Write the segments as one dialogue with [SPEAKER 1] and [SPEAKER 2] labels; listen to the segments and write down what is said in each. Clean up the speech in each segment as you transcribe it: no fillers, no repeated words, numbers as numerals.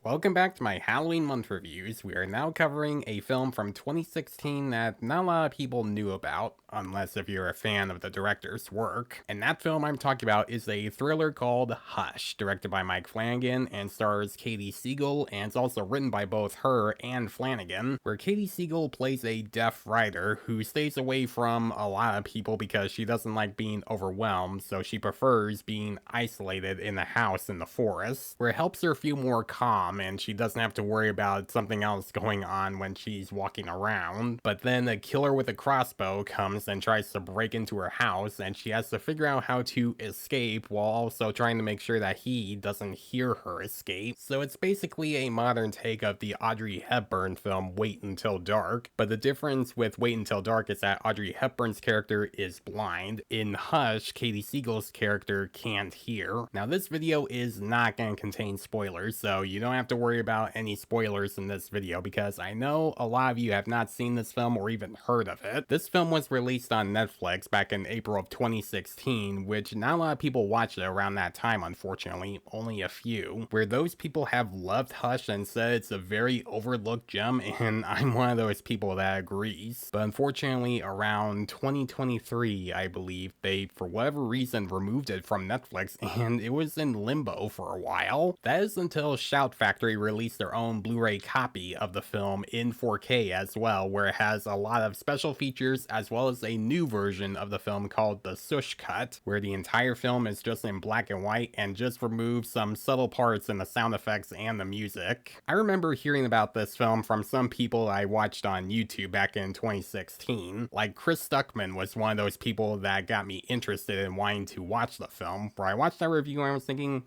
[SPEAKER 1] Welcome back to my Halloween month reviews. We are now covering a film from 2016 that not a lot of people knew about, unless if you're a fan of the director's work. And that film I'm talking about is a thriller called Hush, directed by Mike Flannigan and stars Katie Siegel, and it's also written by both her and Flannigan, where Katie Siegel plays a deaf writer who stays away from a lot of people because she doesn't like being overwhelmed, so she prefers being isolated in a house in the forest, where it helps her feel more calm and she doesn't have to worry about something else going on when she's walking around. But then a killer with a crossbow comes and tries to break into her house, and she has to figure out how to escape while also trying to make sure that he doesn't hear her escape. So it's basically a modern take of the Audrey Hepburn film Wait Until Dark, but the difference with Wait Until Dark is that Audrey Hepburn's character is blind. In Hush, Katie Siegel's character can't hear. Now this video is not going to contain spoilers, so you don't have to worry about any spoilers in this video because I know a lot of you have not seen this film or even heard of it. This film was released on Netflix back in April of 2016, which not a lot of people watched it around that time, unfortunately, only a few, where those people have loved Hush and said it's a very overlooked gem, and I'm one of those people that agrees. But unfortunately, around 2023, I believe, they, for whatever reason, removed it from Netflix, and it was in limbo for a while. That is until Shout Factory released their own Blu-ray copy of the film in 4K as well, where it has a lot of special features as well as a new version of the film called the Sush Cut, where the entire film is just in black and white and just removes some subtle parts in the sound effects and the music. I remember hearing about this film from some people I watched on YouTube back in 2016. Like Chris Stuckman was one of those people that got me interested in wanting to watch the film, where I watched that review and I was thinking,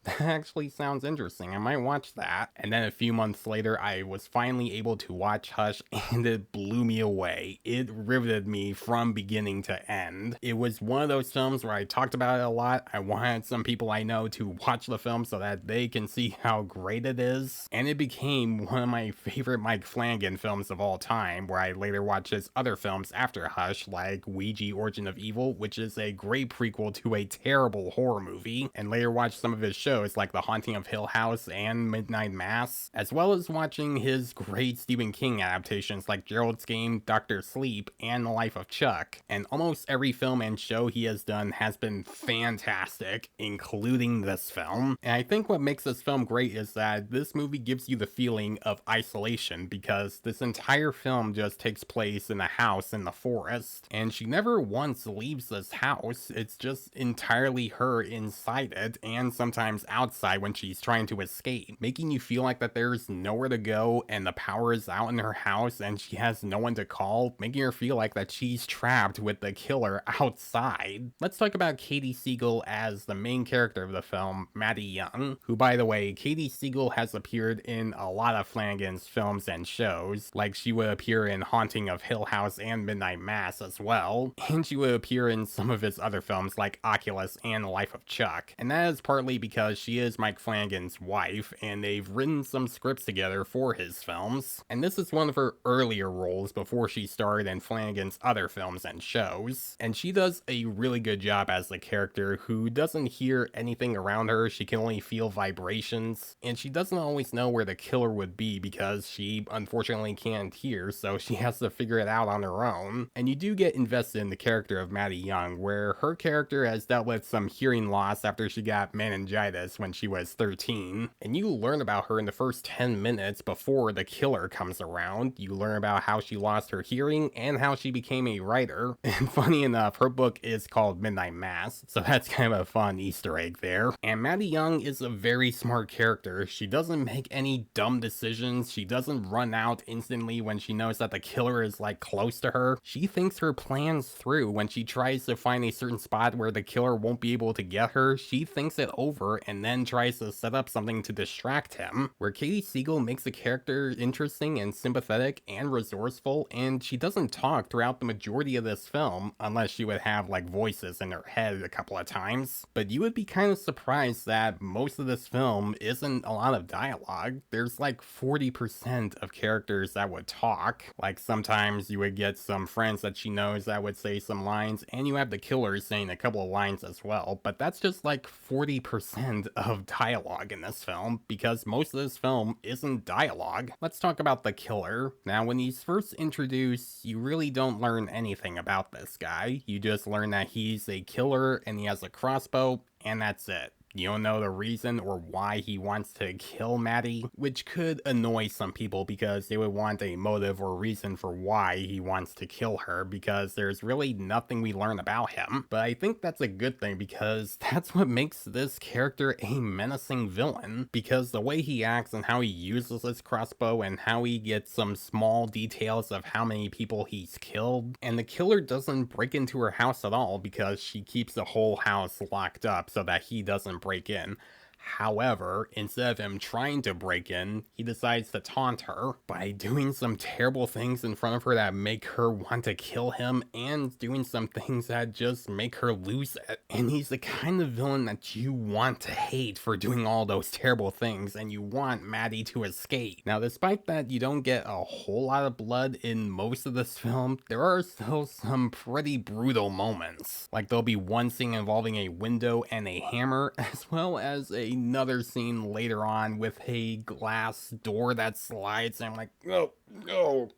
[SPEAKER 1] that actually sounds interesting. I might watch that. And then a few months later, I was finally able to watch Hush, and it blew me away. It riveted me from beginning to end. It was one of those films where I talked about it a lot. I wanted some people I know to watch the film so that they can see how great it is. And it became one of my favorite Mike Flanagan films of all time, where I later watched his other films after Hush, like Ouija Origin of Evil, which is a great prequel to a terrible horror movie, and later watched some of his shows like The Haunting of Hill House and Midnight Mass, as well as watching his great Stephen King adaptations like Gerald's Game, Dr. Sleep, and The Life of Chuck. And almost every film and show he has done has been fantastic, including this film. And I think what makes this film great is that this movie gives you the feeling of isolation, because this entire film just takes place in a house in the forest, and she never once leaves this house. It's just entirely her inside it, and sometimes outside when she's trying to escape, making you feel like that there's nowhere to go and the power is out in her house and she has no one to call, making her feel like that she's trapped with the killer outside. Let's talk about Katie Siegel as the main character of the film, Maddie Young, who, by the way, Katie Siegel has appeared in a lot of Flanagan's films and shows, like she would appear in Haunting of Hill House and Midnight Mass as well, and she would appear in some of his other films like Oculus and The Life of Chuck, and that is partly because she is Mike Flanagan's wife, and they've written some scripts together for his films. And this is one of her earlier roles before she starred in Flanagan's other films and shows. And she does a really good job as the character who doesn't hear anything around her, she can only feel vibrations, and she doesn't always know where the killer would be because she unfortunately can't hear, so she has to figure it out on her own. And you do get invested in the character of Maddie Young, where her character has dealt with some hearing loss after she got meningitis when she was 13, and you learn about her in the first 10 minutes before the killer comes around. You learn about how she lost her hearing and how she became a writer, and funny enough, her book is called Midnight Mass, so that's kind of a fun Easter egg there. And Maddie Young is a very smart character. She doesn't make any dumb decisions, she doesn't run out instantly when she knows that the killer is like close to her. She thinks her plans through. When she tries to find a certain spot where the killer won't be able to get her, she thinks it over and then tries to set up something to distract him, where Katie Siegel makes the character interesting and sympathetic and resourceful, and she doesn't talk throughout the majority of this film, unless she would have like voices in her head a couple of times. But you would be kind of surprised that most of this film isn't a lot of dialogue. There's like 40% of characters that would talk. Like sometimes you would get some friends that she knows that would say some lines, and you have the killer saying a couple of lines as well, but that's just like 40% second of dialogue in this film, because most of this film isn't dialogue. Let's talk about the killer. Now, when he's first introduced, you really don't learn anything about this guy. You just learn that he's a killer and he has a crossbow, and that's it. You don't know the reason or why he wants to kill Maddie, which could annoy some people because they would want a motive or reason for why he wants to kill her, because there's really nothing we learn about him. But I think that's a good thing, because that's what makes this character a menacing villain, because the way he acts and how he uses his crossbow and how he gets some small details of how many people he's killed. And the killer doesn't break into her house at all because she keeps the whole house locked up so that he doesn't break in. However, instead of him trying to break in, he decides to taunt her by doing some terrible things in front of her that make her want to kill him, and doing some things that just make her lose it. And he's the kind of villain that you want to hate for doing all those terrible things, and you want Maddie to escape. Now, despite that you don't get a whole lot of blood in most of this film, there are still some pretty brutal moments. Like, there'll be one scene involving a window and a hammer, as well as another scene later on with a glass door that slides, and I'm like, oh, no.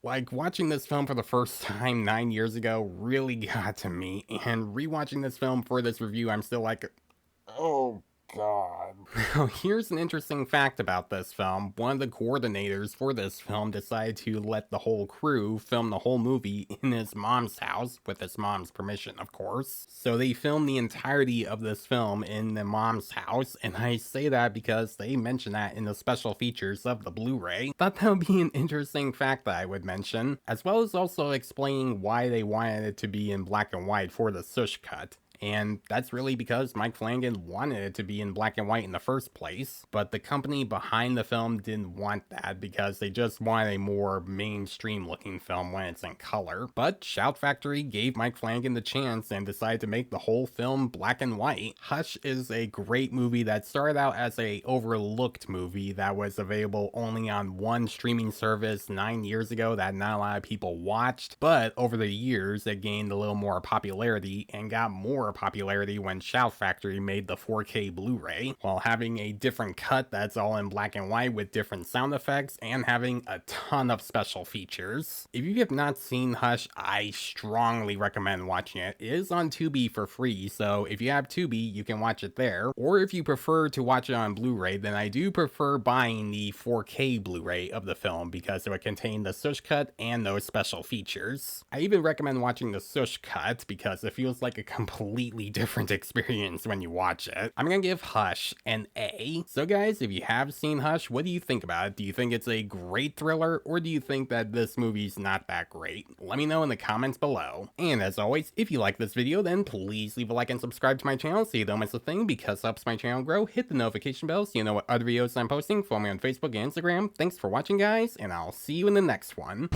[SPEAKER 1] Like, watching this film for the first time 9 years ago really got to me, and rewatching this film for this review, I'm still like, oh God. Now, here's an interesting fact about this film. One of the coordinators for this film decided to let the whole crew film the whole movie in his mom's house, with his mom's permission, of course. So they filmed the entirety of this film in the mom's house, and I say that because they mention that in the special features of the Blu-ray. Thought that would be an interesting fact that I would mention, as well as also explaining why they wanted it to be in black and white for the Sush cut. And that's really because Mike Flannigan wanted it to be in black and white in the first place, but the company behind the film didn't want that because they just wanted a more mainstream looking film when it's in color. But Shout Factory gave Mike Flannigan the chance and decided to make the whole film black and white. Hush is a great movie that started out as a overlooked movie that was available only on one streaming service 9 years ago that not a lot of people watched, but over the years it gained a little more popularity and got more popularity when Shout Factory made the 4K Blu-ray, while having a different cut that's all in black and white with different sound effects and having a ton of special features. If you have not seen Hush, I strongly recommend watching it. It is on Tubi for free, so if you have Tubi, you can watch it there. Or if you prefer to watch it on Blu-ray, then I do prefer buying the 4K Blu-ray of the film because it would contain the Sush cut and those special features. I even recommend watching the Sush cut because it feels like a completely different experience when you watch it. I'm gonna give Hush an A. So guys, if you have seen Hush, what do you think about it? Do you think it's a great thriller, or do you think that this movie's not that great? Let me know in the comments below. And as always, if you like this video, then please leave a like and subscribe to my channel so you don't miss a thing, because it helps my channel grow. Hit the notification bell so you know what other videos I'm posting. Follow me on Facebook and Instagram. Thanks for watching, guys, and I'll see you in the next one.